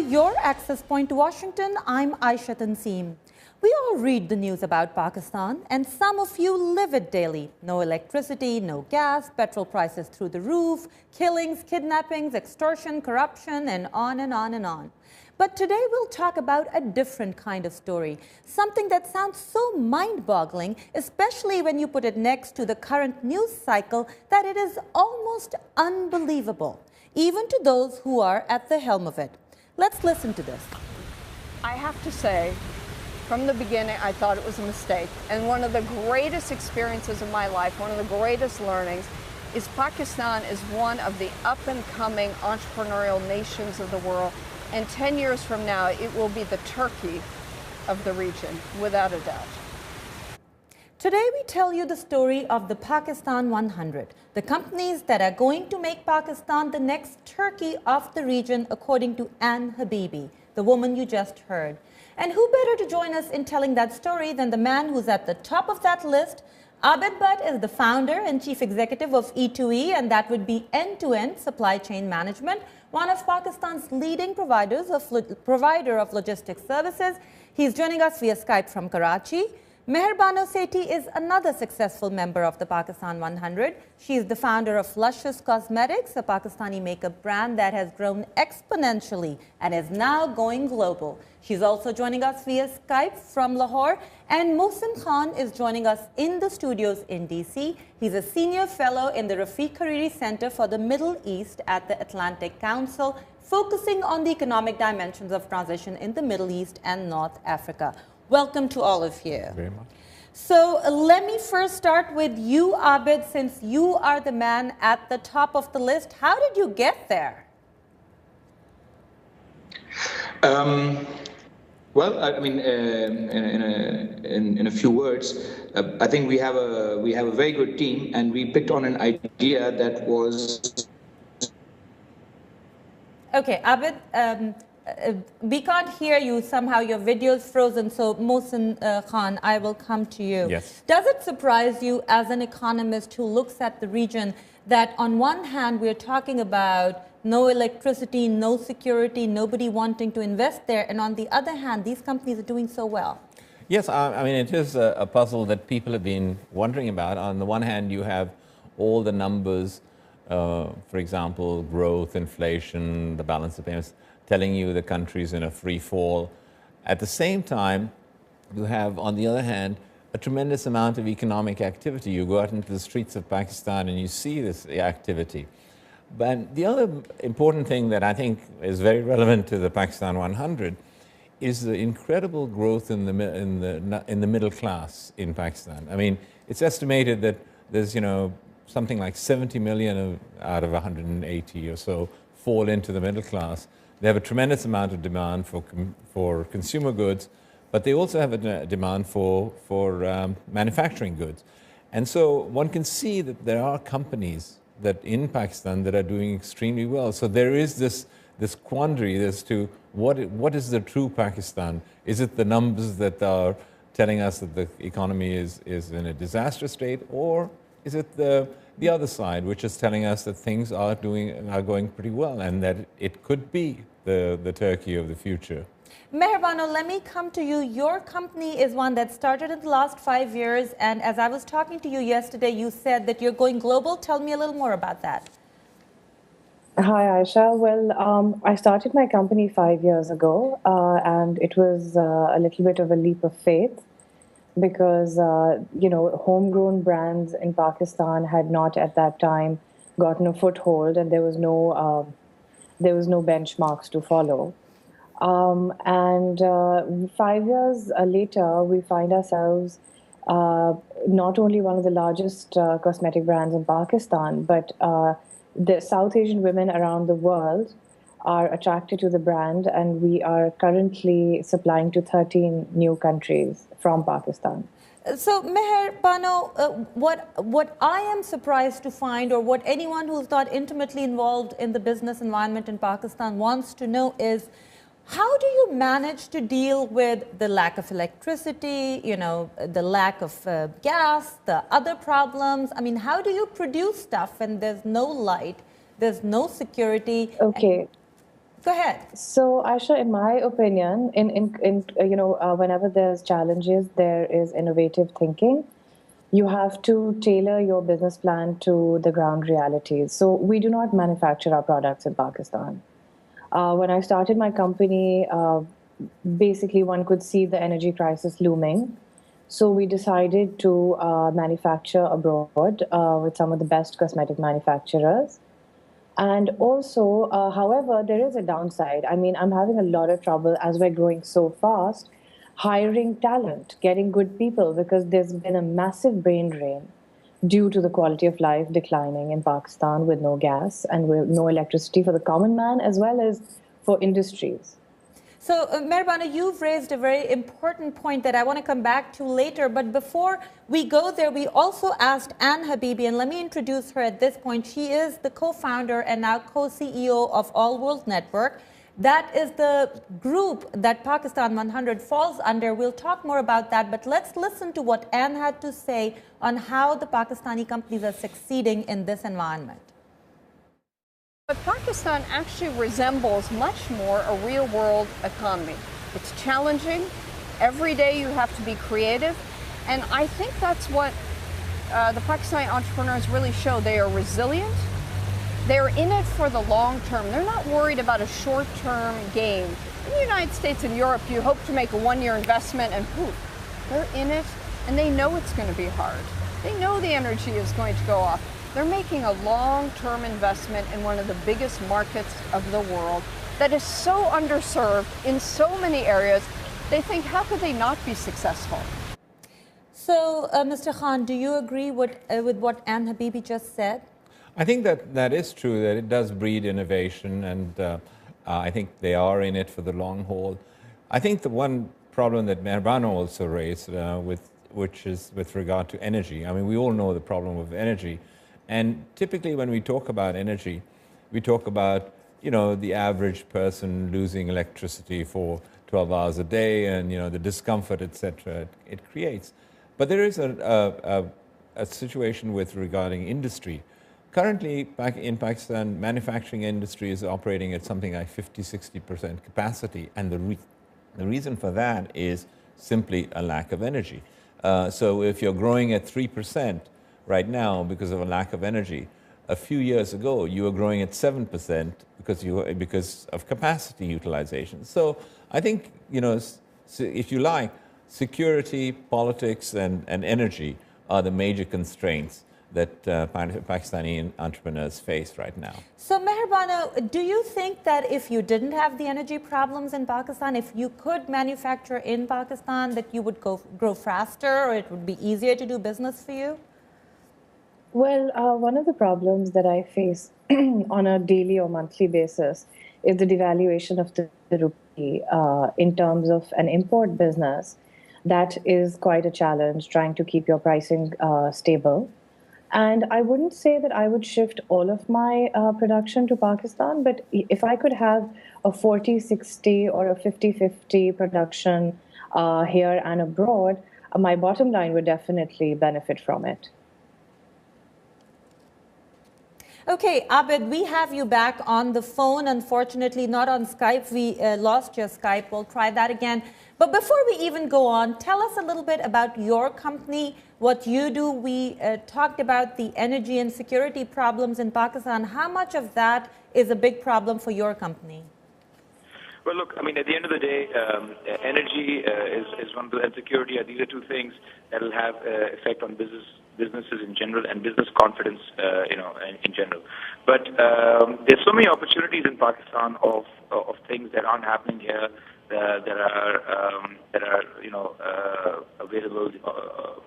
your access point to Washington, I'm Ayesha Tanzeem. We all read the news about Pakistan, and some of you live it daily. No electricity, no gas, petrol prices through the roof, killings, kidnappings, extortion, corruption, and on and on and on. But today we'll talk about a different kind of story, something that sounds so mind-boggling, especially when you put it next to the current news cycle, that it is almost unbelievable, even to those who are at the helm of it. Let's listen to this. I have to say, from the beginning, I thought it was a mistake. And one of the greatest experiences of my life, one of the greatest learnings, is Pakistan is one of the up-and-coming entrepreneurial nations of the world. And 10 years from now, it will be the Turkey of the region, without a doubt. Today, we tell you the story of the Pakistan 100, the companies that are going to make Pakistan the next Turkey of the region, according to Habeeb, the woman you just heard. And who better to join us in telling that story than the man who's at the top of that list? Abid Butt is the founder and chief executive of E2E, and that would be end-to-end supply chain management, one of Pakistan's leading provider of logistics services. He's joining us via Skype from Karachi. Mehrbano Sethi is another successful member of the Pakistan 100. She is the founder of Luscious Cosmetics, a Pakistani makeup brand that has grown exponentially and is now going global. She's also joining us via Skype from Lahore. And Mohsin Khan is joining us in the studios in DC. He's a senior fellow in the Rafiq Hariri Center for the Middle East at the Atlantic Council, focusing on the economic dimensions of transition in the Middle East and North Africa. Welcome to all of you. Very much. So let me first start with you, Abid, since you are the man at the top of the list. How did you get there? Well, I mean, in a few words, I think we have a very good team, and we picked on an idea that was. Okay, Abid. We can't hear you somehow. Your video's frozen. So Mohsin Khan, I will come to you. Yes. Does it surprise you as an economist who looks at the region that on one hand we're talking about no electricity, no security, nobody wanting to invest there, and on the other hand these companies are doing so well? Yes, I mean, it is a puzzle that people have been wondering about. On the one hand, you have all the numbers, for example, growth, inflation, the balance of payments, telling you the country's in a free fall. At the same time, you have, on the other hand, a tremendous amount of economic activity. You go out into the streets of Pakistan and you see this activity. But the other important thing that I think is very relevant to the Pakistan 100 is the incredible growth in the middle class in Pakistan. I mean, it's estimated that there's, something like 70 million out of 180 or so fall into the middle class. They have a tremendous amount of demand for consumer goods, but they also have a demand for manufacturing goods. And so one can see that there are companies that in Pakistan that are doing extremely well. So there is this quandary as to what is the true Pakistan? Is it the numbers that are telling us that the economy is in a disastrous state, or is it the other side, which is telling us that things are going pretty well and that it could be the Turkey of the future? Mehrbano, let me come to you. Your company is one that started in the last 5 years, and as I was talking to you yesterday, you said that you're going global. Tell me a little more about that. Hi, Ayesha. Well, I started my company 5 years ago, and it was a little bit of a leap of faith because, homegrown brands in Pakistan had not at that time gotten a foothold, and there was no benchmarks to follow. 5 years later, we find ourselves not only one of the largest cosmetic brands in Pakistan, but the South Asian women around the world are attracted to the brand, and we are currently supplying to 13 new countries from Pakistan. So, Mehrbano, what I am surprised to find, or what anyone who's not intimately involved in the business environment in Pakistan wants to know is, how do you manage to deal with the lack of electricity, the lack of gas, the other problems? I mean, how do you produce stuff when there's no light, there's no security? Okay. Go ahead. So, Aisha, in my opinion, whenever there's challenges, there is innovative thinking. You have to tailor your business plan to the ground realities. So, we do not manufacture our products in Pakistan. When I started my company, basically one could see the energy crisis looming. So we decided to manufacture abroad with some of the best cosmetic manufacturers. And also, however, there is a downside. I mean, I'm having a lot of trouble as we're growing so fast, hiring talent, getting good people, because there's been a massive brain drain due to the quality of life declining in Pakistan with no gas and with no electricity for the common man as well as for industries. So, Mehrbano, you've raised a very important point that I want to come back to later. But before we go there, we also asked Ann Habibi, and let me introduce her at this point. She is the co-founder and now co-CEO of All World Network. That is the group that Pakistan 100 falls under. We'll talk more about that, but let's listen to what Ann had to say on how the Pakistani companies are succeeding in this environment. But Pakistan actually resembles much more a real-world economy. It's challenging. Every day you have to be creative. And I think that's what the Pakistani entrepreneurs really show. They are resilient. They're in it for the long term. They're not worried about a short-term gain. In the United States and Europe, you hope to make a one-year investment and poof, they're in it and they know it's going to be hard. They know the energy is going to go off. They're making a long-term investment in one of the biggest markets of the world that is so underserved in so many areas. They think, how could they not be successful? So, Mr. Khan, do you agree with what Ann Habibi just said? I think that is true, that it does breed innovation, and I think they are in it for the long haul. I think the one problem that Mehrbano also raised, which is with regard to energy. I mean, we all know the problem of energy. And typically when we talk about energy, we talk about, the average person losing electricity for 12 hours a day and, the discomfort, etc. it creates. But there is a situation regarding industry. Currently, in Pakistan, manufacturing industry is operating at something like 50–60% capacity. And the reason for that is simply a lack of energy. So if you're growing at 3%, right now, because of a lack of energy, a few years ago you were growing at 7% because of capacity utilization. So I think if you like, security, politics, and energy are the major constraints that Pakistani entrepreneurs face right now. So Mehrbano, do you think that if you didn't have the energy problems in Pakistan, if you could manufacture in Pakistan, that you would grow faster, or it would be easier to do business for you? Well, one of the problems that I face on a daily or monthly basis is the devaluation of the rupee in terms of an import business. That is quite a challenge, trying to keep your pricing stable. And I wouldn't say that I would shift all of my production to Pakistan, but if I could have a 40–60 or a 50–50 production here and abroad, my bottom line would definitely benefit from it. Okay, Abid, we have you back on the phone. Unfortunately, not on Skype. We lost your Skype. We'll try that again. But before we even go on, tell us a little bit about your company, what you do. We talked about the energy and security problems in Pakistan. How much of that is a big problem for your company? Well, look, I mean, at the end of the day, energy is one of the, and security these are two things that will have effect on businesses in general and business confidence, in general. But there's so many opportunities in Pakistan of things that aren't happening here, that are available,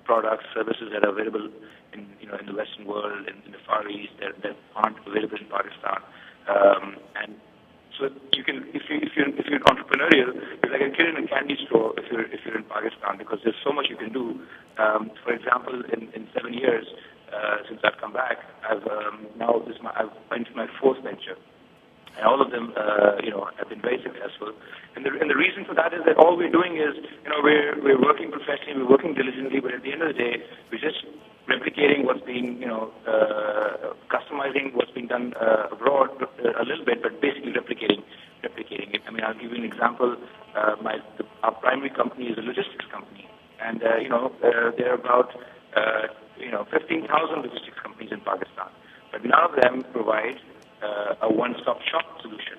products, services that are available in the Western world, in the Far East, that aren't available in Pakistan, and so you can, if you're entrepreneurial, you're like a kid in a candy store if you're in Pakistan, because there's so much you can do. For example, in 7 years since I've come back, I've went to my fourth venture, and all of them have been very successful. And the reason for that is that all we're doing is we're working professionally, we're working diligently, but at the end of the day, we're just replicating what's being, customizing what's being done abroad a little bit, but basically replicating replicating it. I mean, I'll give you an example. Our primary company is a logistics company, and there are about 15,000 logistics companies in Pakistan, but none of them provide a one-stop shop solution,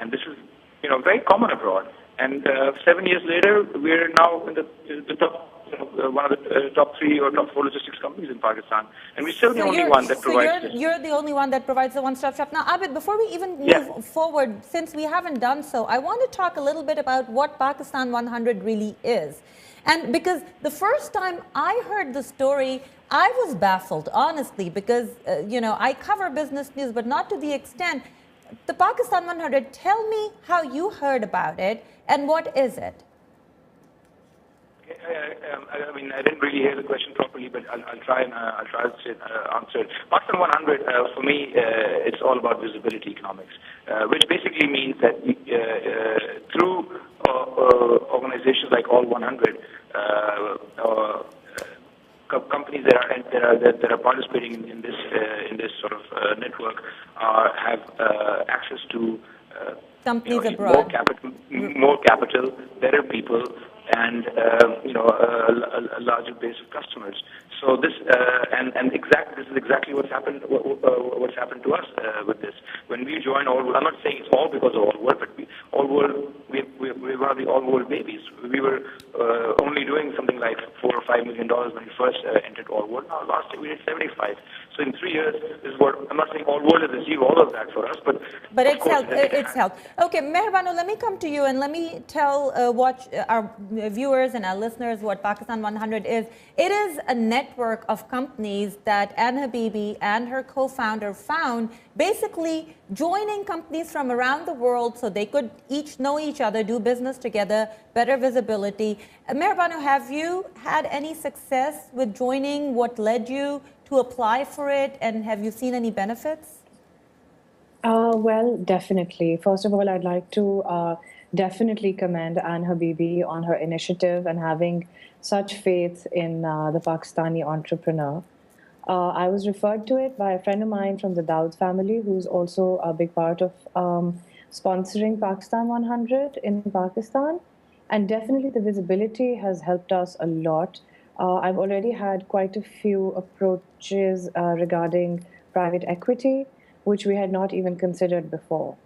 and this is very common abroad. And 7 years later, we're now in the top. One of the top 3 or top 4 logistics companies in Pakistan, and we're still the only one that provides this. You're the only one that provides the one-stop shop. Now, Abid, before we even move forward, since we haven't done so, I want to talk a little bit about what Pakistan 100 really is. And because the first time I heard the story, I was baffled, honestly, because, I cover business news, but not to the extent. The Pakistan 100, tell me how you heard about it, and what is it? I mean, I didn't really hear the question properly, but I'll try to answer it. Pakistan 100, for me, it's all about visibility economics, which basically means that through organizations like All 100, companies that are participating in this sort of network have access to companies abroad, more capital, better people, and a larger base of customers. So this this is exactly what's happened to us with this. When we joined All World, I'm not saying it's all because of All World, but we're one of the All World babies. We were only doing something like $4 or $5 million when we first entered All World. Now last year we did 75. So in 3 years, this is what I'm not saying All World has achieved all of that for us, but it's helped. It's helped. Okay, Mehrbano, let me come to you and let me tell our viewers and our listeners what Pakistan 100 is. It is a network of companies that Habeeb and her co-founder found, basically joining companies from around the world so they could each know each other, do business together, better visibility. Mehrbano, have you had any success with joining? What led you to apply for it, and have you seen any benefits? Well, definitely. First of all, I'd like to definitely commend Habeeb on her initiative and having such faith in the Pakistani entrepreneur. I was referred to it by a friend of mine from the Dawood family, who's also a big part of sponsoring Pakistan 100 in Pakistan. And definitely the visibility has helped us a lot. I've already had quite a few approaches regarding private equity, which we had not even considered before.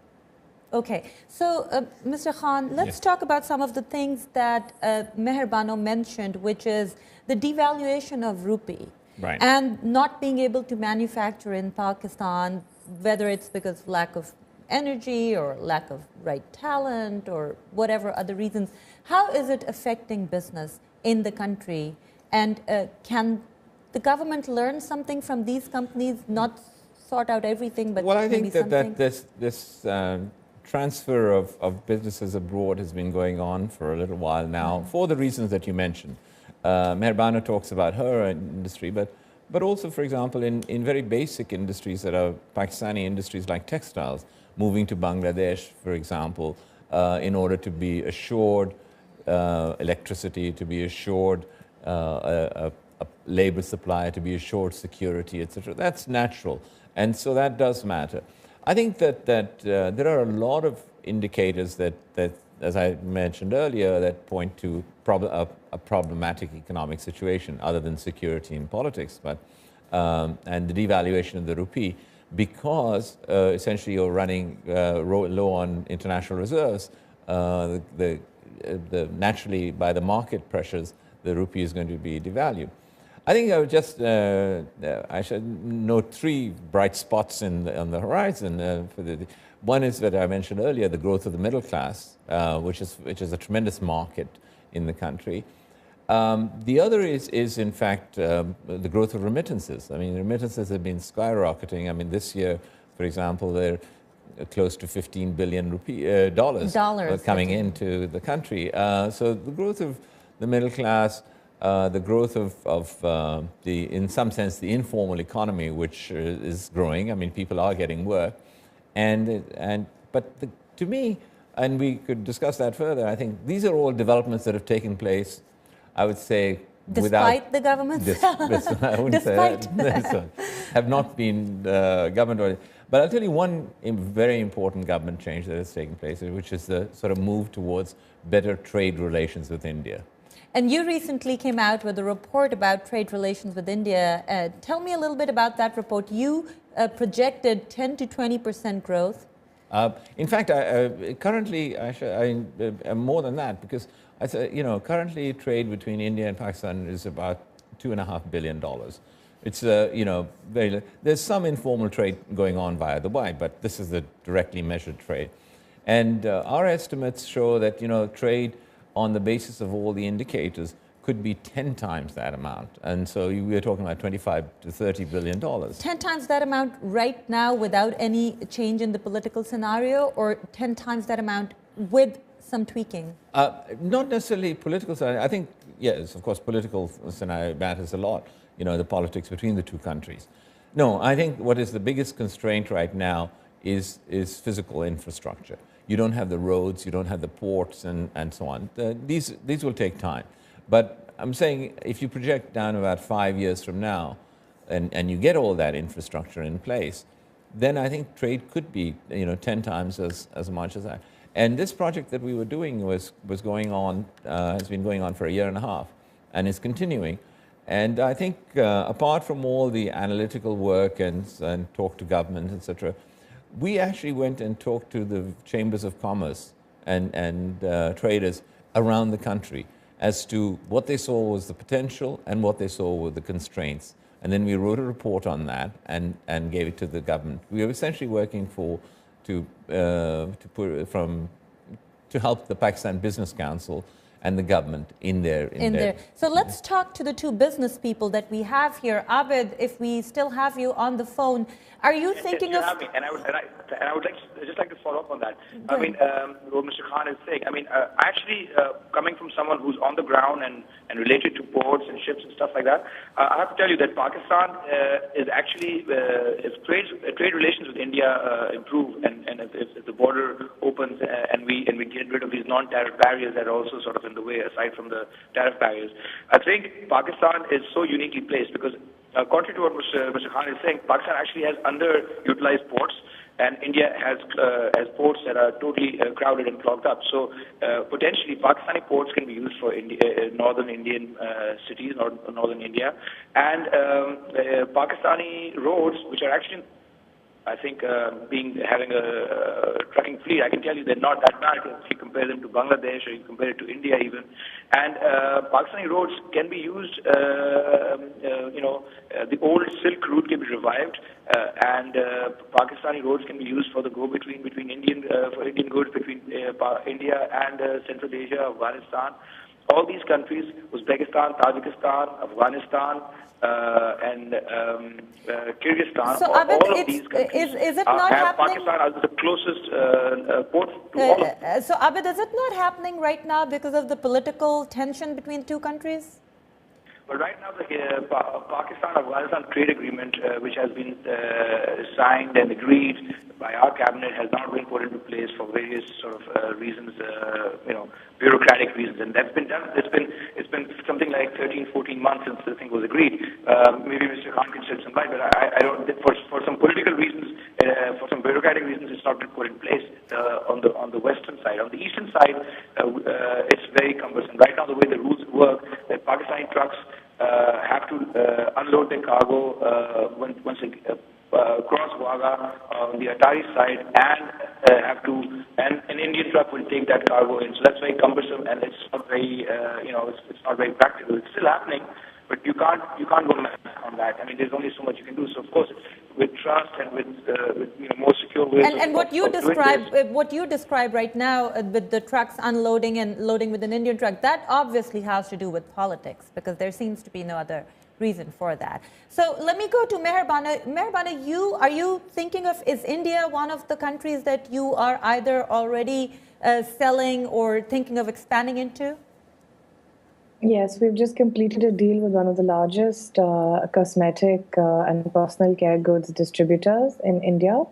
Okay, so Mr. Khan, let's talk about some of the things that Mehrbano mentioned, which is the devaluation of rupee. Right. And not being able to manufacture in Pakistan, whether it's because of lack of energy or lack of right talent or whatever other reasons. How is it affecting business in the country? And can the government learn something from these companies, not sort out everything, but well, I maybe think that this transfer of businesses abroad has been going on for a little while now, for the reasons that you mentioned. Mehrbano talks about her industry, but also, for example, in very basic industries that are Pakistani industries like textiles, moving to Bangladesh, for example, in order to be assured electricity, to be assured a labor supply, to be assured security, etc. That's natural. And so that does matter. I think that there are a lot of indicators that, as I mentioned earlier, that point to a problematic economic situation, other than security and politics, but and the devaluation of the rupee, because essentially you're running low on international reserves. Naturally, by the market pressures, the rupee is going to be devalued. I think I would just I should note 3 bright spots on the horizon. One is that I mentioned earlier, the growth of the middle class, which is a tremendous market in the country. The other is in fact the growth of remittances. I mean, remittances have been skyrocketing. I mean, this year, for example, they're close to $15 billion dollars coming into the country. So the growth of the middle class. The growth of in some sense, the informal economy, which is growing. I mean, people are getting work, but to me, and we could discuss that further. I think these are all developments that have taken place, I would say, Despite the government's... I wouldn't Despite. say have not been government. But I'll tell you one very important government change that has taken place, which is the sort of move towards better trade relations with India. And you recently came out with a report about trade relations with India. Tell me a little bit about that report. You projected 10 to 20% growth. In fact, currently, more than that, because I say, currently trade between India and Pakistan is about $2.5 billion. It's there's some informal trade going on via Dubai, but this is the directly measured trade. And our estimates show that trade on the basis of all the indicators could be 10 times that amount. And so we're talking about 25 to 30 billion dollars. 10 times that amount right now without any change in the political scenario, or 10 times that amount with some tweaking? Not necessarily political scenario. I think, yes, of course, political scenario matters a lot, the politics between the two countries. No, I think what is the biggest constraint right now is physical infrastructure. You don't have the roads, you don't have the ports, and so on. These will take time. But I'm saying if you project down about 5 years from now, and you get all that infrastructure in place, then I think trade could be 10 times as much as that. And this project that we were doing was going on, has been going on for a year and a half, and is continuing. And I think apart from all the analytical work and talk to government, etc., we actually went and talked to the chambers of commerce and traders around the country as to what they saw was the potential and what they saw were the constraints. And then we wrote a report on that and gave it to the government. We were essentially working to help the Pakistan Business Council and the government in there. So let's talk to the two business people that we have here. Abid, if we still have you on the phone, are you thinking of... And I would just like to follow up on that. I mean, what Mr. Khan is saying, actually coming from someone who's on the ground and related to ports and ships and stuff like that, I have to tell you that Pakistan is actually, if trade relations with India improve and if the border opens and we get rid of these non-tariff barriers that are also sort of in the way aside from the tariff barriers, I think Pakistan is so uniquely placed because contrary to what Mr. Khan is saying, Pakistan actually has underutilized ports, and India has ports that are totally crowded and clogged up. So potentially, Pakistani ports can be used for northern Indian cities, northern India, and Pakistani roads, which are actually, I think, having a trucking fleet, I can tell you they're not that bad if you compare them to Bangladesh or you compare it to India even. And Pakistani roads can be used, the old Silk Route can be revived, and Pakistani roads can be used for the go-between Indian goods between India and Central Asia, Afghanistan. All these countries, Uzbekistan, Tajikistan, Afghanistan, and Kyrgyzstan, so, all Abid, of these countries is it not have happening? Pakistan as the closest port to all of them. So, Abid, is it not happening right now because of the political tension between the two countries? But right now, the Pakistan-Afghanistan trade agreement, which has been signed and agreed by our cabinet, has not been put into place for various sort of reasons, bureaucratic reasons, and that's been done. It's been something like 13, 14 months since the thing was agreed. Maybe Mr. Khan can shed some light, but I don't. For some political reasons, for some bureaucratic reasons, it's not been put in place on the western side. On the eastern side, it's very cumbersome. Right now, the way the rules work, that Pakistani trucks have to unload their cargo once they cross Wagah on the Atari side, and an Indian truck will take that cargo in. So that's very cumbersome, and it's not very it's not very practical. It's still happening, but you can't go mad on that. I mean, there's only so much you can do. So of course, with trust and with more secure ways. And what you describe right now with the trucks unloading and loading with an Indian truck, that obviously has to do with politics, because there seems to be no other reason for that. So let me go to Mehrbano. Mehrbano, are you thinking of, is India one of the countries that you are either already selling or thinking of expanding into? Yes, we've just completed a deal with one of the largest cosmetic and personal care goods distributors in India.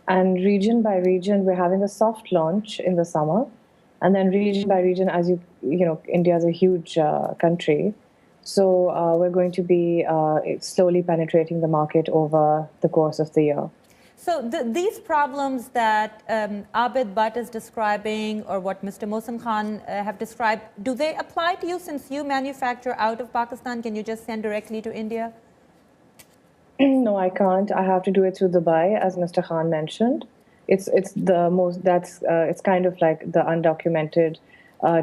And region by region, we're having a soft launch in the summer. And then region by region, as you know, India is a huge country. So we're going to be slowly penetrating the market over the course of the year. So these problems that Abid Butt is describing, or what Mr. Mohsin Khan have described, do they apply to you since you manufacture out of Pakistan? Can you just send directly to India? No, I can't. I have to do it through Dubai, as Mr. Khan mentioned. It's the most, it's kind of like the undocumented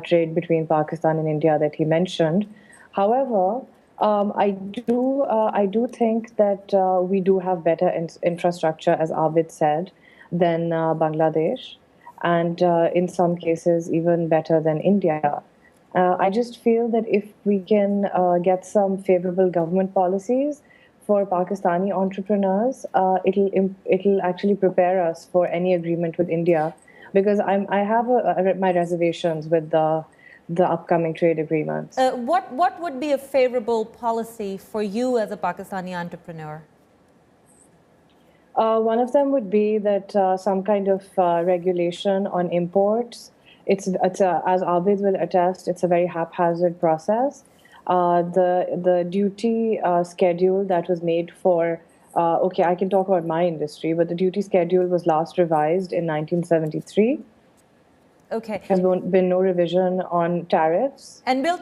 trade between Pakistan and India that he mentioned. However, I do think that we do have better infrastructure, as Abid said, than Bangladesh, and in some cases even better than India. I just feel that if we can get some favorable government policies for Pakistani entrepreneurs, it'll actually prepare us for any agreement with India, because I have my reservations with the upcoming trade agreements. What would be a favorable policy for you as a Pakistani entrepreneur? One of them would be that some kind of regulation on imports. It's as Abid will attest, it's a very haphazard process. The duty schedule that was made for, okay, I can talk about my industry, but the duty schedule was last revised in 1973. Okay. There's been no revision on tariffs. And we'll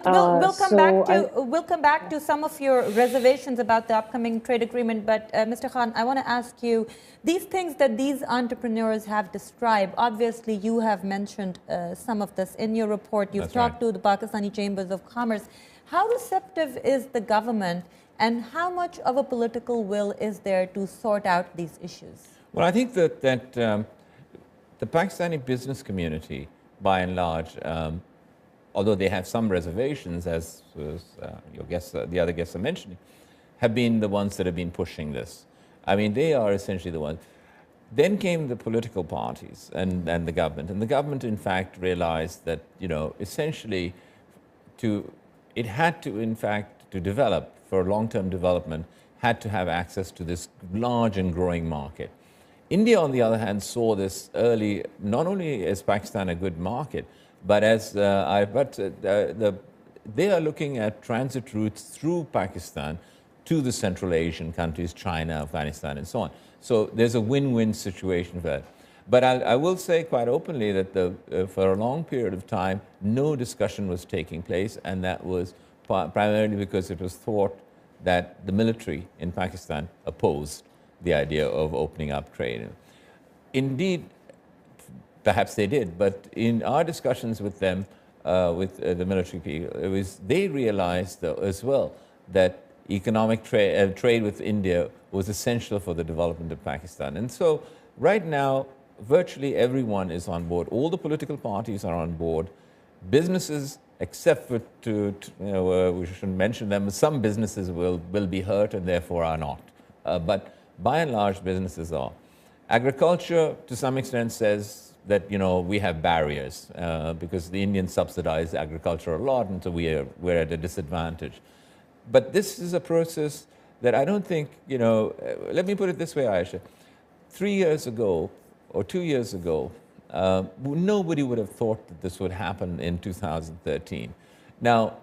come back to some of your reservations about the upcoming trade agreement. But Mr. Khan, I want to ask you, these things that these entrepreneurs have described, obviously you have mentioned some of this in your report. You've talked to the Pakistani Chambers of Commerce. How receptive is the government, and how much of a political will is there to sort out these issues? Well, I think that the Pakistani business community, by and large, although they have some reservations, as your guests, the other guests are mentioning, have been the ones that have been pushing this. I mean, they are essentially the ones. Then came the political parties and the government. And the government, in fact, realized that, essentially it had to, in fact, to develop, for long-term development, had to have access to this large and growing market. India, on the other hand, saw this early, not only as Pakistan a good market, but as they are looking at transit routes through Pakistan to the Central Asian countries, China, Afghanistan, and so on. So there's a win-win situation for that. But I will say quite openly that for a long period of time, no discussion was taking place, and that was primarily because it was thought that the military in Pakistan opposed the idea of opening up trade. Indeed, perhaps they did, but in our discussions with them, with the military people, they realized as well that economic trade with India was essential for the development of Pakistan. And so right now, virtually everyone is on board. All the political parties are on board. Businesses, except for we shouldn't mention them, some businesses will be hurt and therefore are not. But by and large, businesses are. Agriculture, to some extent, says that we have barriers because the Indians subsidize agriculture a lot, and so we're at a disadvantage. But this is a process that I don't think, let me put it this way, Ayesha. 3 years ago, or 2 years ago, nobody would have thought that this would happen in 2013. Now,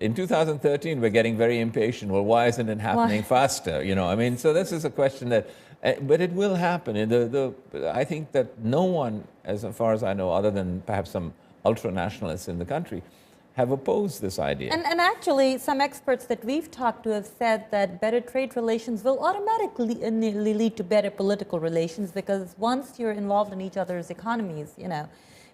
in 2013, we're getting very impatient. Well, why isn't it happening faster? I mean, so this is a question that, but it will happen. And I think that no one, as far as I know, other than perhaps some ultra-nationalists in the country, have opposed this idea. And actually, some experts that we've talked to have said that better trade relations will automatically lead to better political relations, because once you're involved in each other's economies,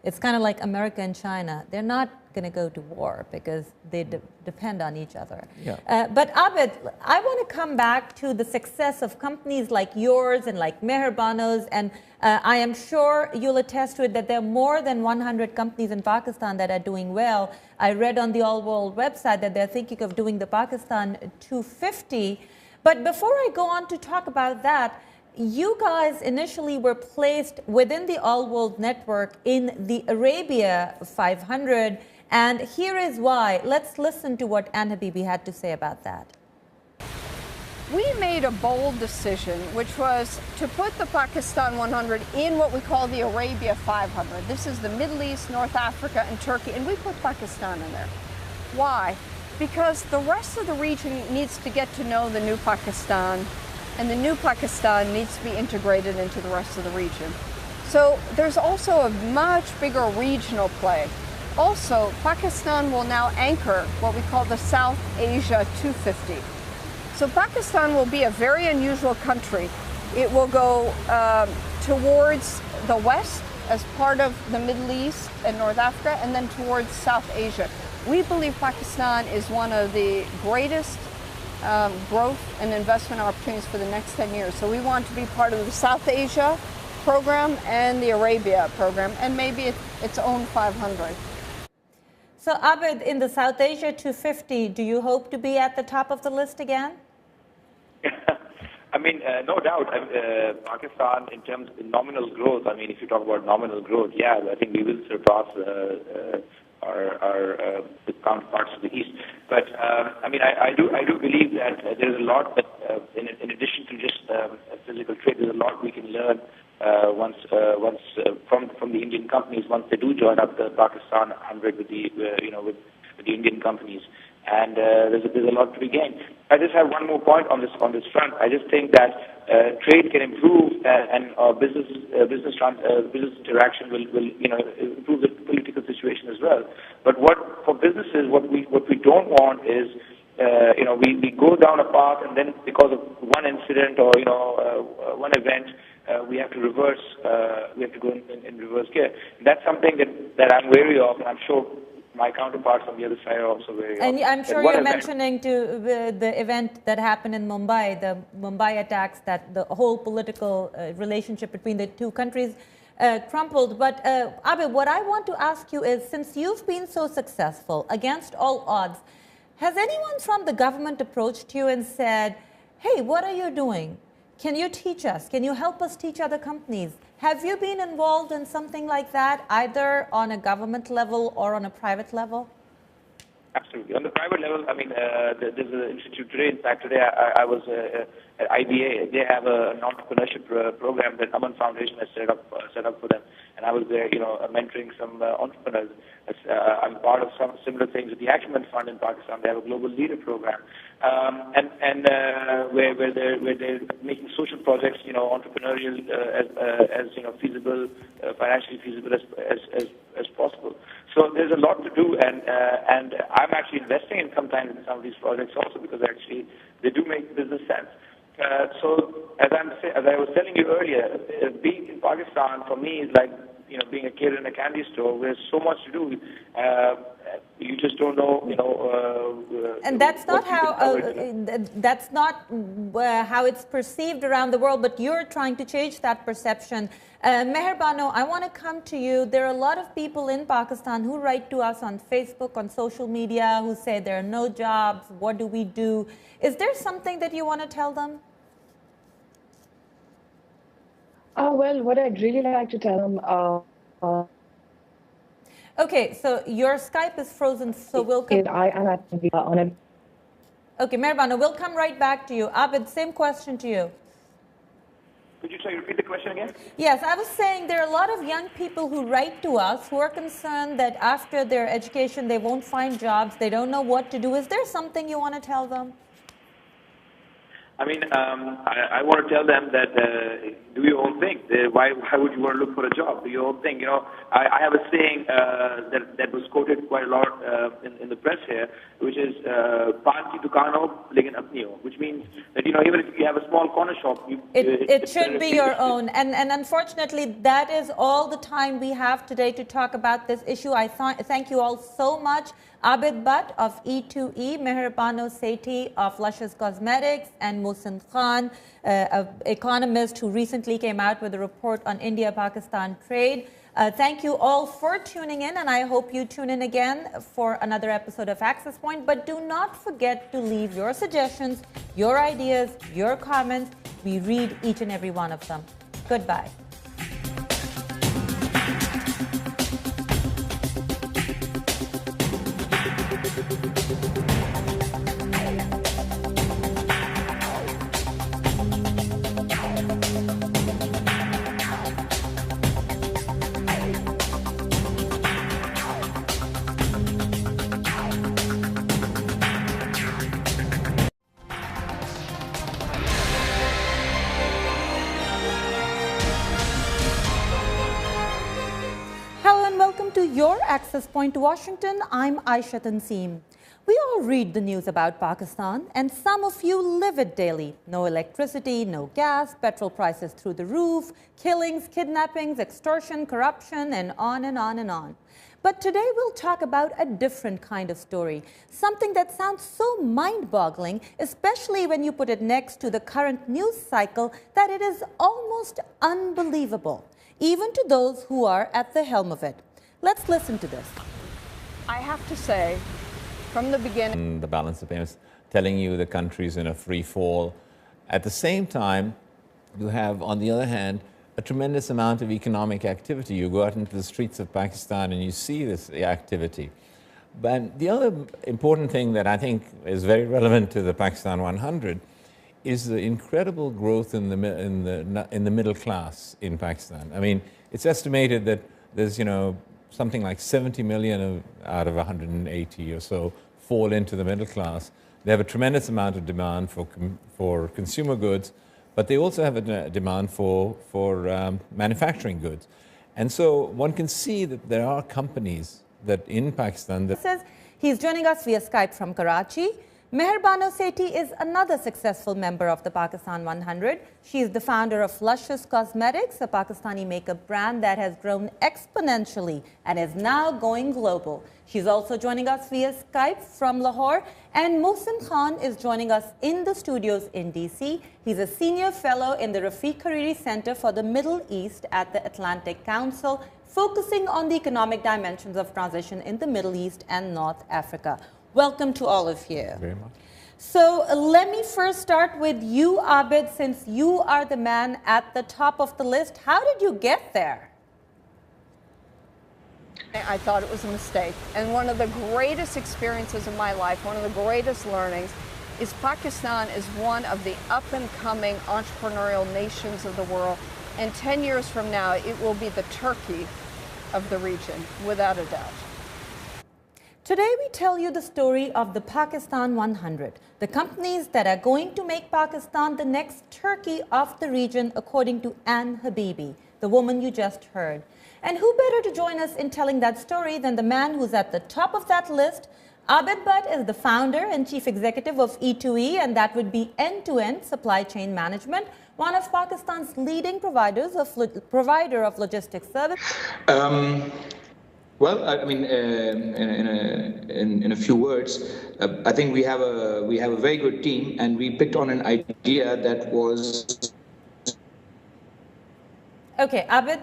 it's kind of like America and China. They're not going to go to war because they depend on each other. Yeah. But Abid, I want to come back to the success of companies like yours and like Mehrbano's, and I am sure you'll attest to it that there are more than 100 companies in Pakistan that are doing well. I read on the All World website that they're thinking of doing the Pakistan 250. But before I go on to talk about that, you guys initially were placed within the All World Network in the Arabia 500, and here is why. Let's listen to what Habeeb had to say about that. We made a bold decision, which was to put the Pakistan 100 in what we call the Arabia 500. This is the Middle East, North Africa, and Turkey, and we put Pakistan in there. Why? because the rest of the region needs to get to know the new Pakistan, and the new Pakistan needs to be integrated into the rest of the region. So there's also a much bigger regional play. Also, Pakistan will now anchor what we call the South Asia 250. So Pakistan will be a very unusual country. It will go towards the west as part of the Middle East and North Africa, and then towards South Asia. We believe Pakistan is one of the greatest growth and investment opportunities for the next 10 years. So we want to be part of the South Asia program and the Arabia program, and maybe its own 500. So Abid, in the South Asia 250, do you hope to be at the top of the list again? I mean, no doubt. Pakistan, in terms of nominal growth, I mean, if you talk about nominal growth, yeah, I think we will surpass our counterparts to the east. But I mean, I do believe that there's a lot that, in addition to just physical trade, there's a lot we can learn once from the Indian companies once they do join up the Pakistan 100 with the with the Indian companies. And there's a lot to be gained. I just have one more point on this front. I just think that trade can improve and business interaction will improve the political situation as well. But for businesses, what we don't want is we go down a path and then because of one incident or one event we have to reverse. We have to go in reverse gear. That's something that I'm wary of, and I'm sure my counterparts on the other side are also very. And I'm sure you're mentioning to the event that happened in Mumbai, the Mumbai attacks, that the whole political relationship between the two countries crumpled. But Abid, what I want to ask you is, since you've been so successful against all odds, has anyone from the government approached you and said, hey, what are you doing? Can you teach us? Can you help us teach other companies? Have you been involved in something like that, either on a government level or on a private level? Absolutely. On the private level, I mean, there's an institute today. In fact, today I was at IBA. They have an entrepreneurship program that Aman Foundation has set up for them, and I was there, mentoring some entrepreneurs. I'm part of some similar things with the Akram Fund in Pakistan. They have a global leader program, and where they're making social projects, entrepreneurial as feasible, financially feasible as possible. So there's a lot to do, and I'm actually investing in sometimes in some of these projects also because actually they do make business sense. So as I was telling you earlier, being in Pakistan for me is like being a kid in a candy store. There's so much to do. You just don't know, and that's not how it's perceived around the world. But you're trying to change that perception. Mehrbano, I want to come to you. There are a lot of people in Pakistan who write to us on Facebook, on social media, who say there are no jobs. What do we do? Is there something that you want to tell them? Well, what I'd really like to tell them. Okay, so your Skype is frozen, so we'll come. I am actually on it. Okay, Mehrbano, we'll come right back to you. Abid, same question to you. Could you repeat the question again? Yes, I was saying there are a lot of young people who write to us who are concerned that after their education they won't find jobs, they don't know what to do. Is there something you want to tell them? I mean, I want to tell them that do your own thing. Why would you want to look for a job? Do your own thing. I have a saying that was quoted quite a lot in the press here, which is "Paan ki dukaan ho, lekin apni ho," which means that even if you have a small corner shop, it should be your own. And unfortunately, that is all the time we have today to talk about this issue. I thank you all so much. Abid Butt of E2E, Mehrbano Sethi of Luscious Cosmetics, and Mohsin Khan, an economist who recently came out with a report on India-Pakistan trade. Thank you all for tuning in, and I hope you tune in again for another episode of Access Point. But do not forget to leave your suggestions, your ideas, your comments. We read each and every one of them. Goodbye. your access point to Washington, I'm Ayesha Tanzeem. We all read the news about Pakistan, and some of you live it daily. No electricity, no gas, petrol prices through the roof, killings, kidnappings, extortion, corruption, and on and on and on. But today we'll talk about a different kind of story, something that sounds so mind-boggling, especially when you put it next to the current news cycle, that it is almost unbelievable, even to those who are at the helm of it. Let's listen to this. I have to say, from the beginning, the balance of payments, telling you the country's in a free fall. At the same time, you have, on the other hand, a tremendous amount of economic activity. You go out into the streets of Pakistan and you see this activity. But the other important thing that I think is very relevant to the Pakistan 100 is the incredible growth in the middle class in Pakistan. I mean, it's estimated that there's, something like 70 million out of 180 or so fall into the middle class. They have a tremendous amount of demand for consumer goods, but they also have a demand for manufacturing goods. And so one can see that there are companies that in Pakistan that says he's joining us via Skype from Karachi. Mehrbano Sethi is another successful member of the Pakistan 100. She is the founder of Luscious Cosmetics, a Pakistani makeup brand that has grown exponentially and is now going global. She's also joining us via Skype from Lahore. And Mohsin Khan is joining us in the studios in DC. He's a senior fellow in the Rafiq Hariri Center for the Middle East at the Atlantic Council, focusing on the economic dimensions of transition in the Middle East and North Africa. Welcome to all of you. very much. So let me first start with you, Abid, since you are the man at the top of the list. How did you get there? I thought it was a mistake. And one of the greatest experiences of my life, one of the greatest learnings, is Pakistan is one of the up-and-coming entrepreneurial nations of the world. And 10 years from now, it will be the Turkey of the region, without a doubt. Today we tell you the story of the Pakistan 100, the companies that are going to make Pakistan the next Turkey of the region, according to Habeeb, the woman you just heard. And who better to join us in telling that story than the man who's at the top of that list? Abid Butt is the founder and chief executive of E2E, and that would be end-to-end supply chain management, one of Pakistan's leading provider of logistics service. Well, I mean, in a few words, I think we have a very good team, and we picked on an idea that was. Okay, Abid,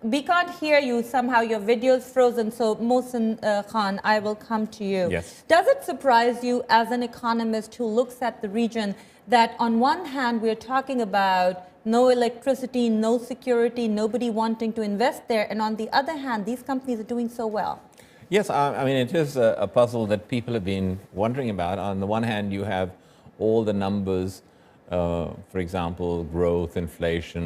we can't hear you. Somehow your video's frozen. So Mohsin Khan, I will come to you. Yes. Does it surprise you as an economist who looks at the region that on one hand we're talking about no electricity, no security, nobody wanting to invest there, and on the other hand, these companies are doing so well? Yes, I mean, it is a puzzle that people have been wondering about. On the one hand, you have all the numbers, for example, growth, inflation.